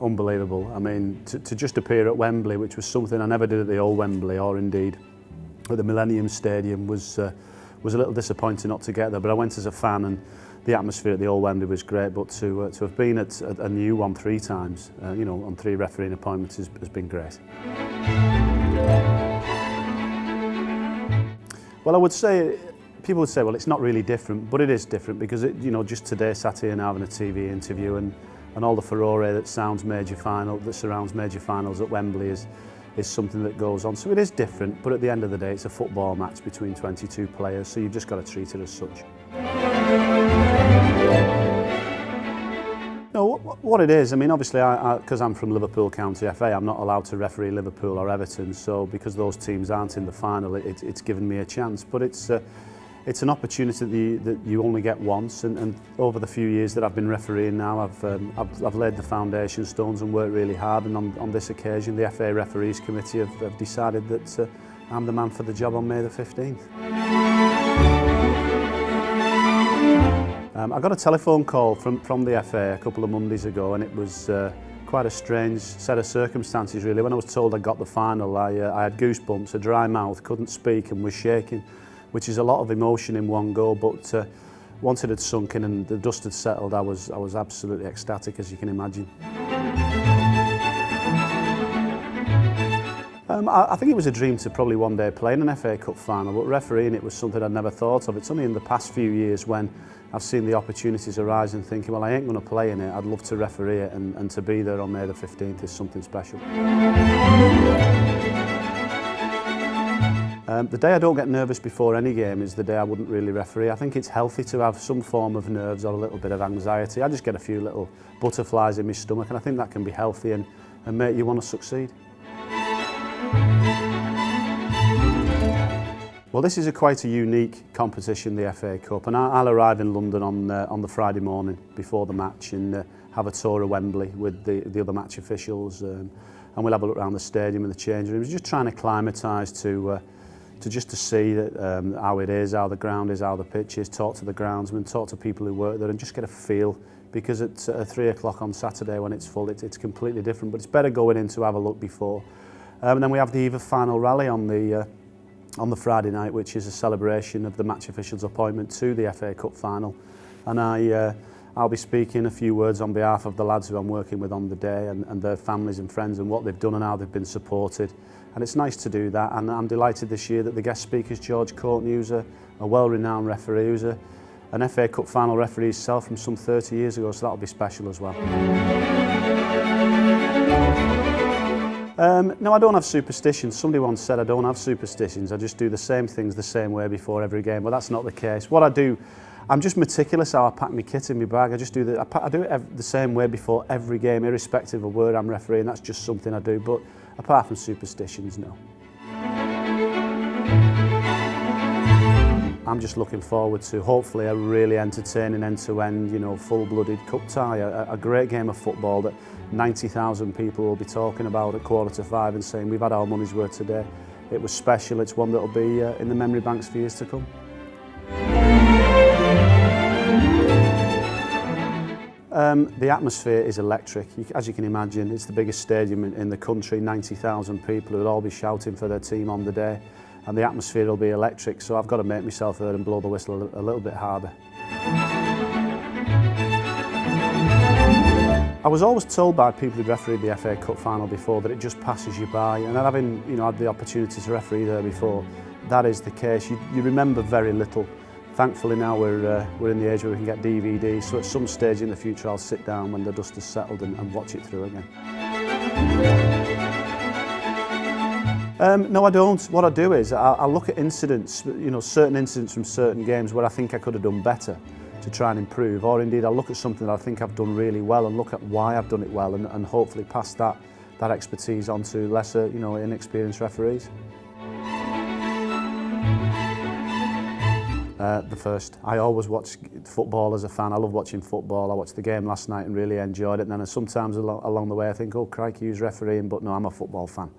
unbelievable. I mean, to just appear at Wembley, which was something I never did at the old Wembley or indeed at the Millennium Stadium, was a little disappointing not to get there. But I went as a fan, and the atmosphere at the old Wembley was great. But to have been at a new one 3 times, you know, on 3 refereeing appointments has been great. Well, I would say, people would say, well, it's not really different, but it is different because, you know, just today sat here now having a TV interview and all the furore that surrounds major finals at Wembley is something that goes on. So it is different, but at the end of the day, it's a football match between 22 players, so you've just got to treat it as such. No, what it is, I mean, obviously, because I'm from Liverpool County FA, I'm not allowed to referee Liverpool or Everton, so because those teams aren't in the final, it's given me a chance. But it's an opportunity that you only get once, and over the few years that I've been refereeing now, I've laid the foundation stones and worked really hard. And on this occasion, the FA Referees Committee have decided that I'm the man for the job on May the 15th. I got a telephone call from the FA a couple of Mondays ago, and it was quite a strange set of circumstances, really. When I was told I got the final, I had goosebumps, a dry mouth, couldn't speak, and was shaking, which is a lot of emotion in one go. But once it had sunk in and the dust had settled, I was absolutely ecstatic, as you can imagine. I think it was a dream to probably one day play in an FA Cup final, but refereeing it was something I'd never thought of. It's only in the past few years when I've seen the opportunities arise and thinking, well, I ain't going to play in it, I'd love to referee it, and to be there on May the 15th is something special. The day I don't get nervous before any game is the day I wouldn't really referee. I think it's healthy to have some form of nerves or a little bit of anxiety. I just get a few little butterflies in my stomach, and I think that can be healthy and make you want to succeed. Well, this is quite a unique competition, the FA Cup, and I'll arrive in London on the Friday morning before the match and have a tour of Wembley with the other match officials, and we'll have a look around the stadium and the change rooms, just trying to acclimatise to see that, how it is, how the ground is, how the pitch is, talk to the groundsmen, talk to people who work there, and just get a feel, because at 3 o'clock on Saturday when it's full, it's completely different. But it's better going in to have a look before. And then we have the eve of final rally on the Friday night, which is a celebration of the match official's appointment to the FA Cup final. And I'll be speaking a few words on behalf of the lads who I'm working with on the day, and their families and friends, and what they've done and how they've been supported. And it's nice to do that, and I'm delighted this year that the guest speaker is George Courtney, who's a well-renowned referee, who's an FA Cup final referee himself from some 30 years ago, so that'll be special as well. No, I don't have superstitions. Somebody once said I don't have superstitions, I just do the same things the same way before every game. Well, that's not the case. What I do, I'm just meticulous how I pack my kit in my bag. I do it the same way before every game, irrespective of where I'm refereeing. That's just something I do, but apart from superstitions, no. I'm just looking forward to hopefully a really entertaining end-to-end, you know, full-blooded cup tie, a great game of football that 90,000 people will be talking about at 4:45 and saying we've had our money's worth today. It was special. It's one that will be in the memory banks for years to come. The atmosphere is electric. As you can imagine, it's the biggest stadium in the country, 90,000 people who will all be shouting for their team on the day, and the atmosphere will be electric, so I've got to make myself heard and blow the whistle a little bit harder. I was always told by people who refereed the FA Cup final before that it just passes you by, and having had the opportunity to referee there before, that is the case. You remember very little. Thankfully now we're in the age where we can get DVDs, so at some stage in the future I'll sit down when the dust has settled and watch it through again. No, I don't. What I do is I look at incidents, certain incidents from certain games where I think I could have done better to try and improve, or indeed I look at something that I think I've done really well and look at why I've done it well, and hopefully pass that expertise on to lesser, inexperienced referees. The first. I always watch football as a fan. I love watching football. I watched the game last night and really enjoyed it. And then sometimes along the way I think, oh crikey, who's refereeing? But no, I'm a football fan.